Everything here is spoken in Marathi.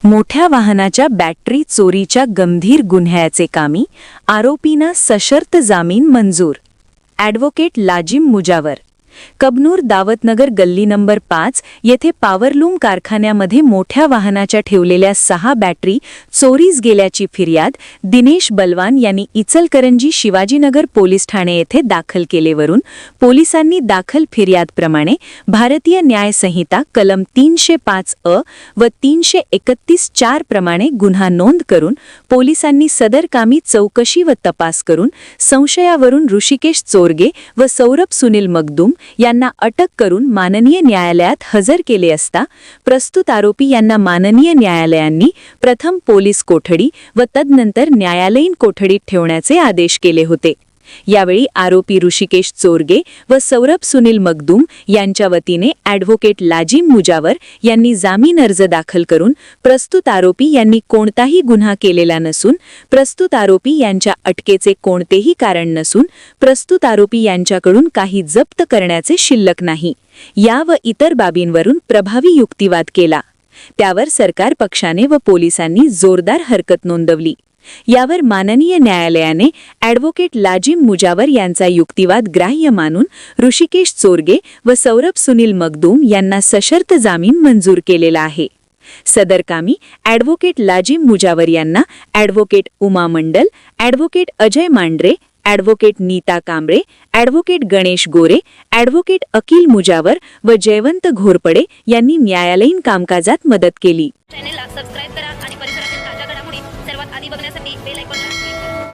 मोठ्या वाहनाच्या बॅटरी चोरीच्या गंभीर गुन्ह्याचे कामी आरोपींना सशर्त जामीन मंजूर. ॲडव्होकेट लाजिम मुजावर. कबनूर दावतनगर गल्ली नंबर 5 येथे पॉवरलूम कारखान्यामध्ये मोठ्या वाहनाच्या ठेवलेल्या 6 बॅटरी चोरीस गेल्याची फिर्याद दिनेश बलवान यांनी इचलकरंजी शिवाजीनगर पोलीस ठाणे येथे दाखल केलेवरून पोलिसांनी दाखल फिर्यादप्रमाणे भारतीय न्याय संहिता कलम 305 व 331(4) प्रमाणे गुन्हा नोंद करून पोलिसांनी सदर कामी चौकशी व तपास करून संशयावरून ऋषिकेश चोरगे व सौरभ सुनील मगदूम यांना अटक करून माननीय न्यायालयात हजर केले असता प्रस्तुत आरोपी यांना माननीय न्यायालयांनी प्रथम पोलीस कोठडी व तदनंतर न्यायालयीन कोठडीत ठेवण्याचे आदेश केले होते. यावेळी आरोपी ऋषिकेश चोरगे व सौरभ सुनील मगदूम यांच्या वतीने ॲडव्होकेट लाजिम मुजावर यांनी जामीन अर्ज दाखल करून प्रस्तुत आरोपी यांनी कोणताही गुन्हा केलेला नसून प्रस्तुत आरोपी यांच्या अटकेचे कोणतेही कारण नसून प्रस्तुत आरोपी यांच्याकडून काही जप्त करण्याचे शिल्लक नाही या व इतर बाबींवरून प्रभावी युक्तिवाद केला. त्यावर सरकार पक्षाने व पोलिसांनी जोरदार हरकत नोंदवली. यावर माननीय न्यायालयाने ॲडव्होकेट लाजिम मुजावर यांचा युक्तिवाद ग्राह्य मानून ऋषिकेश चोरगे व सौरभ सुनील मगदूम यांना सशर्त जामीन मंजूर केलेला आहे. सदर कामी ॲडव्होकेट लाजिम मुजावर यांना advocate Uma Mandal, advocate Ajay Mandhare, advocate Nita Kamble, advocate Ganesh Gore, advocate Akil Mujawar व जयवंत घोरपडे यांनी न्यायालयीन कामकाजात मदत केली. चॅनेलला सबस्क्राइब करा.